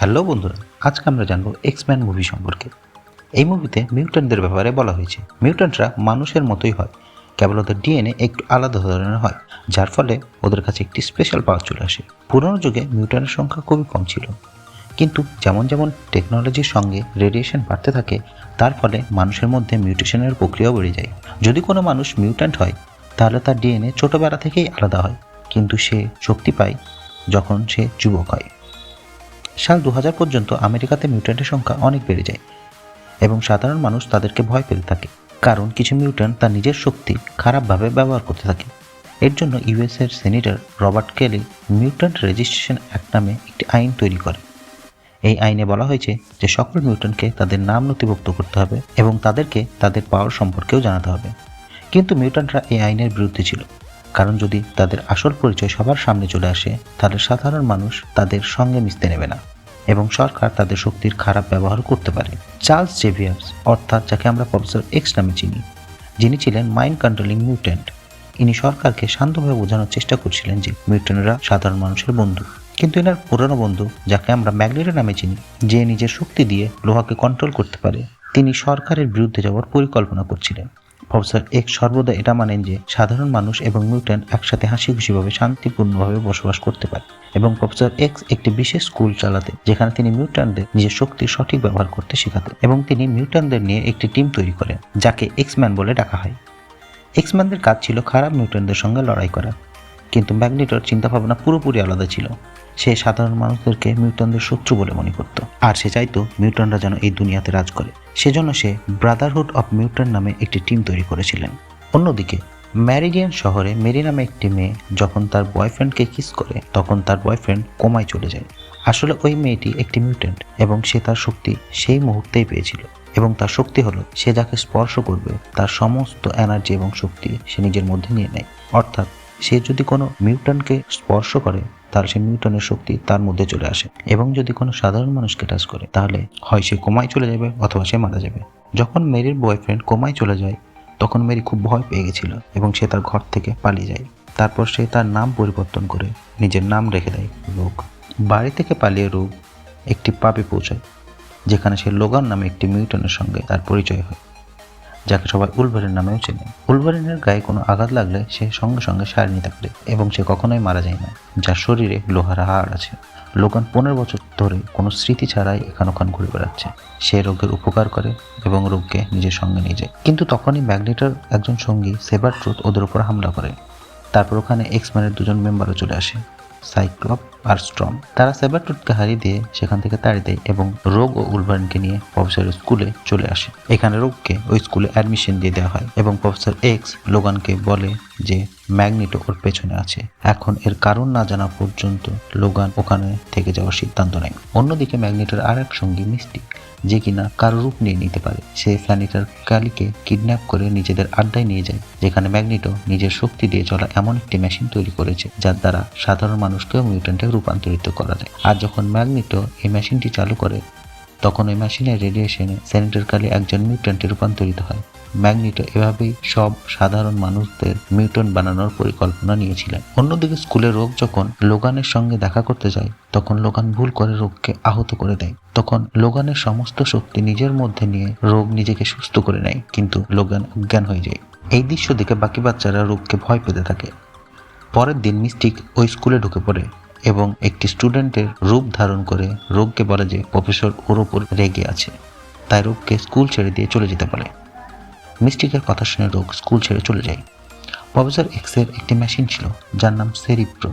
Hello বন্ধুরা, আজকে আমরা জানবো এক্সম্যান মুভি সম্পর্কে। এই মুভিতে মিউট্যান্টদের ব্যাপারে বলা হয়েছে। মিউট্যান্টরা মানুষের মতোই হয়, কেবল ওদের ডিএনএ একটু আলাদা ধরনের হয়, যার ফলে ওদের কাছে একটি স্পেশাল পাওয়ার চলে আসে। পুরনো যুগে মিউট্যান্টের সংখ্যা খুবই কম ছিল, কিন্তু যেমন যেমন টেকনোলজির সঙ্গে রেডিয়েশন বাড়তে থাকে, তার ফলে মানুষের মধ্যে মিউটেশনের প্রক্রিয়াও বেড়ে যায়। যদি কোনো মানুষ মিউট্যান্ট হয়, তাহলে তার ডিএনএ ছোটোবেলা থেকেই আলাদা হয়, কিন্তু সে শক্তি পায় যখন সে যুবক হয়। সাল 2000 পর্যন্ত আমেরিকাতে মিউট্যান্টের সংখ্যা অনেক বেড়ে যায় এবং সাধারণ মানুষ তাদেরকে ভয় পেতে থাকে, কারণ কিছু মিউট্যান্ট তার নিজের শক্তি খারাপভাবে ব্যবহার করতে থাকে। এর জন্য ইউএস এর সেনেটর রবার্ট কেলি মিউট্যান্ট রেজিস্ট্রেশন অ্যাক্ট নামে একটি আইন তৈরি করে। এই আইনে বলা হয়েছে যে সকল মিউট্যান্টকে তাদের নাম নথিভুক্ত করতে হবে এবং তাদেরকে তাদের পাওয়ার সম্পর্কেও জানাতে হবে। কিন্তু মিউট্যান্টরা এই আইনের বিরুদ্ধে ছিল, কারণ যদি তাদের আসল পরিচয় সবার সামনে চলে আসে, তাহলে সাধারণ মানুষ তাদের সঙ্গে মিশতে নেবে না এবং সরকার তাদের শক্তির খারাপ ব্যবহার করতে পারে। চার্লস জেভিয়ার্স, অর্থাৎ যাকে আমরা প্রফেসর এক্স নামে চিনি, যিনি ছিলেন মাইন্ড কন্ট্রোলিং মিউট্যান্ট, ইনি সরকারকে শান্তভাবে বোঝানোর চেষ্টা করছিলেন যে মিউট্যান্টরা সাধারণ মানুষের বন্ধু। কিন্তু এনার পুরনো বন্ধু, যাকে আমরা ম্যাগনেটো নামে চিনি, যে নিজের শক্তি দিয়ে লোহাকে কন্ট্রোল করতে পারে, তিনি সরকারের বিরুদ্ধে যাওয়ার পরিকল্পনা করছিলেন। প্রফেসর এক্স সর্বদা এটা মানেন যে সাধারণ মানুষ এবং মিউট্যান্ট একসাথে হাসি খুশিভাবে শান্তিপূর্ণভাবে বসবাস করতে পারে, এবং প্রফেসর এক্স একটি বিশেষ স্কুল চালাতে, যেখানে তিনি মিউট্যান্টদের নিজের শক্তির সঠিক ব্যবহার করতে শেখাতেন, এবং তিনি মিউট্যান্টদের নিয়ে একটি টিম তৈরি করেন, যাকে এক্সম্যান বলে ডাকা হয়। এক্সম্যানদের কাজ ছিল খারাপ মিউট্যান্টদের সঙ্গে লড়াই করা, কিন্তু ম্যাগনেটোর চিন্তাভাবনা পুরোপুরি আলাদা ছিল। সে সাধারণ মানুষদেরকে মিউট্যান্টদের শত্রু বলে মনে করত, আর সে চাইতো মিউট্যান্টরা যেন এই দুনিয়াতে রাজ করে। সেজন্য সে ব্রাদারহুড অফ মিউট্যান্ট নামে একটি টিম তৈরি করেছিলেন। অন্যদিকে ম্যারিডিয়ান শহরে মেরি নামে একটি মেয়ে যখন তার বয়ফ্রেন্ডকে কিস করে, তখন তার বয়ফ্রেন্ড কোমায় চলে যায়। আসলে ওই মেয়েটি একটি মিউট্যান্ট এবং সে তার শক্তি সেই মুহূর্তেই পেয়েছিল, এবং তার শক্তি হলো সে যাকে স্পর্শ করবে তার সমস্ত এনার্জি এবং শক্তি সে নিজের মধ্যে নিয়ে নেয়। অর্থাৎ সে যদি কোনো মিউট্যান্টকে স্পর্শ করে, তাহলে সে মিউট্যান্টের শক্তি তার মধ্যে চলে আসে, এবং যদি কোনো সাধারণ মানুষকে টাচ করে, তাহলে হয় সে কোমায় চলে যাবে অথবা সে মারা যাবে। যখন মেরির বয়ফ্রেন্ড কোমায় চলে যায়, তখন মেরি খুব ভয় পেয়ে গেছিল এবং সে তার ঘর থেকে পালিয়ে যায়। তারপর সে তার নাম পরিবর্তন করে নিজের নাম রেখে দেয় রোগ। বাড়ি থেকে পালিয়ে রোগ একটি পাবে পৌঁছায়, যেখানে সে লোগান নামে একটি মিউট্যান্টের সঙ্গে তার পরিচয় হয়, যাকে সবাই উলভারিন নামেও চেনে। উলভারিনের গায়ে কোনো আঘাত লাগলে সে সঙ্গে সঙ্গে সার নিতে পারে এবং সে কখনোই মারা যায় না, যার শরীরে লোহার হাড় আছে। লোগান 15 বছর ধরে কোনো স্মৃতি ছাড়াই এখান ওখান ঘুরে বেড়াচ্ছে। সে রোগের উপকার করে এবং রোগকে নিজের সঙ্গে নিয়ে যায়। কিন্তু তখনই ম্যাগনেটোর একজন সঙ্গী সেবারট্রুথ ওদের উপর হামলা করে। তারপর ওখানে এক্সম্যানের দুজন মেম্বারও চলে আসে, সাইক্লপ আর স্ট্রম। তারা সেবারটুথকে হারিয়ে দিয়ে সেখান থেকে তাড়িয়ে দেয় এবং রোগ ও উলভারিনকে নিয়ে প্রফেসরের স্কুলে চলে আসে। এখানে রোগকে ওই স্কুলে অ্যাডমিশন দিয়ে দেওয়া হয় এবং প্রফেসর এক্স লোগানকে বলে যে ম্যাগনেটো ওর পেছনে আছে। এখন এর কারণ না জানা পর্যন্ত লোগান ওখানে থেকে যাওয়ার সিদ্ধান্ত নেয়। অন্যদিকে ম্যাগনেটোর আর এক সঙ্গী মিস্টিক, যে কিনা কারো রূপ নিয়ে নিতে পারে, সে প্ল্যানেটার কালিকে কিডন্যাপ করে নিজেদের আড্ডায় নিয়ে যায়, যেখানে ম্যাগনেটো নিজের শক্তি দিয়ে চলা এমন একটি মেশিন তৈরি করেছে যার দ্বারা সাধারণ মানুষকেও মিউট্যান্টে রূপান্তরিত করা যায়। আর যখন ম্যাগনেটো এই মেশিনটি চালু করে, তখন ওই মেশিনের রেডিয়েশনে সেনেটর কালি একজন মিউট্যান্টে রূপান্তরিত হয়। ম্যাগনেটো এভাবেই সব সাধারণ মানুষদের মিউট্যান্ট বানানোর পরিকল্পনা নিয়েছিলেন। অন্যদিকে স্কুলে রোগ যখন লোগানের সঙ্গে দেখা করতে যায়, তখন লোগান ভুল করে রোগকে আহত করে দেয়। তখন লোগানের সমস্ত শক্তি নিজের মধ্যে নিয়ে রোগ নিজেকে সুস্থ করে নেয়, কিন্তু লোগান অজ্ঞান হয়ে যায়। এই দৃশ্য দেখে বাকি বাচ্চারা রোগকে ভয় পেতে থাকে। পরের দিন মিস্টিক ওই স্কুলে ঢুকে পড়ে এবং একটি স্টুডেন্টের রূপ ধারণ করে রোগকে বলে যে প্রফেসর ওর ওপর রেগে আছে, তাই রোগকে স্কুল ছেড়ে দিয়ে চলে যেতে বলে। মিস্টিকের কথা শুনে রোগ স্কুল ছেড়ে চলে যায়। প্রফেসর এক্সের একটি মেশিন ছিল যার নাম সেরিব্রো।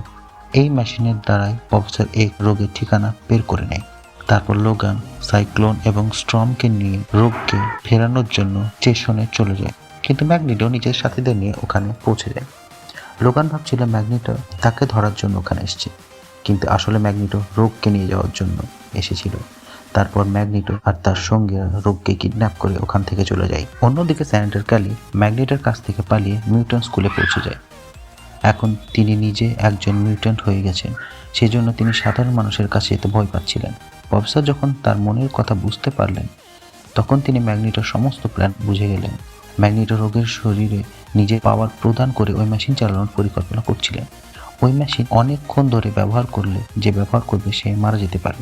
এই মেশিনের দ্বারাই প্রফেসর এক্স রোগের ঠিকানা বের করে নেয়। তারপর লোগান, সাইক্লোন এবং স্ট্রমকে নিয়ে রোগকে ফেরানোর জন্য স্টেশনে চলে যায়, কিন্তু ম্যাগনেটো নিজের সাথীদের নিয়ে ওখানে পৌঁছে যায়। লোগান ভাবছিল ম্যাগনেটো তাকে ধরার জন্য ওখানে এসেছে, কিন্তু আসলে ম্যাগনেটো রোগকে নিয়ে যাওয়ার জন্য এসেছিল। তারপর ম্যাগনেটো আর তার সঙ্গীরা রোগকে কিডন্যাপ করে ওখান থেকে চলে যায়। অন্যদিকে সেনেটর কালি ম্যাগনেটোর কাছ থেকে পালিয়ে মিউট্যান্ট স্কুলে পৌঁছে যায়। এখন তিনি নিজে একজন মিউট্যান্ট হয়ে গেছেন, সেজন্য তিনি সাধারণ মানুষের কাছে যেতে ভয় পাচ্ছিলেন। প্রফেসর যখন তার মনের কথা বুঝতে পারলেন, তখন তিনি ম্যাগনেটোর সমস্ত প্ল্যান বুঝে গেলেন। ম্যাগনেটো রোগের শরীরে নিজের পাওয়ার প্রদান করে ওই মেশিন চালানোর পরিকল্পনা করছিলেন। ওই মেশিন অনেকক্ষণ ধরে ব্যবহার করলে যে ব্যবহার করবে সে মারা যেতে পারে,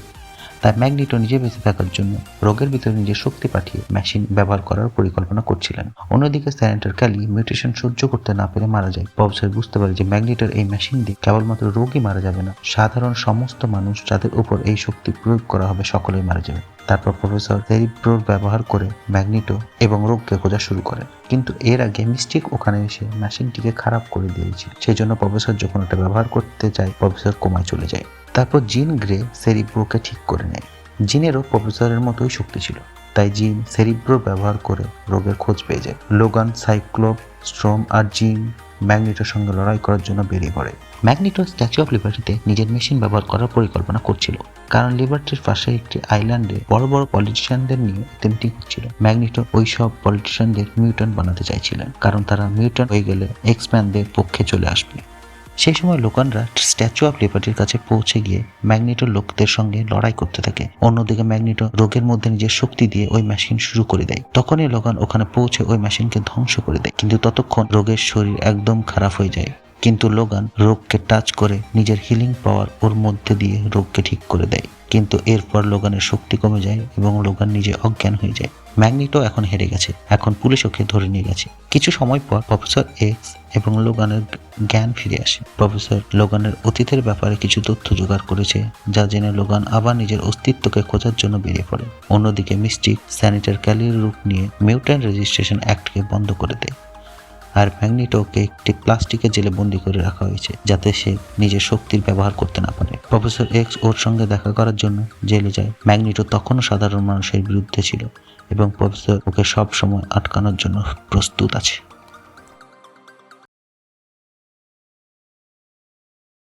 তাই ম্যাগনিটো নিজে বেঁচে থাকার জন্য রোগের ভিতরে নিজের শক্তি পাঠিয়ে মেশিন ব্যবহার করার পরিকল্পনা করছিলেন। অন্যদিকে সেনেটর ক্যালি মিউটেশন সহ্য করতে না পেরে মারা যায়। প্রফেসর বুঝতে পারে যে ম্যাগনিটোর এই মেশিন দিয়ে কেবলমাত্র রোগই মারা যাবে না, সাধারণ সমস্ত মানুষ যাদের উপর এই শক্তি প্রয়োগ করা হবে সকলেই মারা যাবে। তারপর প্রফেসর সেরিব্রোর ব্যবহার করে ম্যাগনিটো এবং রোগকে খোঁজা শুরু করেন, কিন্তু এর আগে মিস্টিক ওখানে এসে মেশিনটিকে খারাপ করে দিয়েছিল। সেই জন্য প্রফেসর যখন ওটা ব্যবহার করতে যায় প্রফেসর কোমায় চলে যায়। তারপর জিন গ্রে সেরিব্রোকে ঠিক করে নেয়। জিনেরও প্রফেসরের মতোই শক্তি ছিল, তাই জিন সেরিব্রো ব্যবহার করে রোগের খোঁজ পেয়ে যায়। লোগান, সাইক্লোপ, স্ট্রম আর জিন ম্যাগনিটোর সঙ্গে লড়াই করার জন্য বেরিয়ে পড়ে। ম্যাগনিটো স্ট্যাচু অফ লিবার্টিতে নিজের মেশিন ব্যবহার করার পরিকল্পনা করছিল, কারণ লিবার্টির পাশে একটি আইল্যান্ডে বড় বড় পলিটিশিয়ানদের নিয়ে মিটিং হচ্ছিল। ম্যাগনিটো ওই সব পলিটিশিয়ানদের মিউট্যান্ট বানাতে চাইছিলেন, কারণ তারা মিউট্যান্ট হয়ে গেলে এক্সম্যানদের পক্ষে চলে আসবে। সেই সময় লোকানরা স্ট্যাচু অফ লিবার্টির কাছে পৌঁছে গিয়ে ম্যাগনিটোর লোকদের সঙ্গে লড়াই করতে থাকে। অন্যদিকে ম্যাগনিটো রোগের মধ্যে নিজের শক্তি দিয়ে ওই মেশিন শুরু করে দেয়। তখনই লোগান ওখানে পৌঁছে ওই মেশিনকে ধ্বংস করে দেয়, কিন্তু ততক্ষণ রোগের শরীর একদম খারাপ হয়ে যায়। কিন্তু লোগান রোগকে টাচ করে নিজের হিলিং পাওয়ার ওর মধ্যে দিয়ে রোগকে ঠিক করে দেয়, কিন্তু এরপর লোগানের শক্তি কমে যায় এবং লোগান নিজে অজ্ঞান হয়ে যায়। ম্যাগনিটো এখন হেরে গেছে, এখন পুলিশ ওকে ধরে নিয়ে গেছে। কিছু সময় পর প্রফেসর এক্স এবং লোগানের জ্ঞান ফিরে আসে। প্রফেসর লোগানের অতীতের ব্যাপারে কিছু তথ্য জোগাড় করেছে, যা জেনে লোগান আবার নিজের অস্তিত্বকে খোঁজার জন্য বেরিয়ে পড়ে। অন্যদিকে মিস্টিক সেনেটর ক্যালির রূপ নিয়ে মিউট্যান্ট রেজিস্ট্রেশন অ্যাক্টকে বন্ধ করে দেয়, আর ম্যাগনিটোকে একটি প্লাস্টিকের জেলে বন্দি করে রাখা হয়েছে যাতে সে নিজের শক্তির ব্যবহার করতে না পারে। প্রফেসর এক্স ওর সঙ্গে দেখা করার জন্য জেলে যায়। ম্যাগনিটো তখনও সাধারণ মানুষের বিরুদ্ধে ছিল এবং প্রফেসর ওকে সব সময় আটকানোর জন্য প্রস্তুত আছে।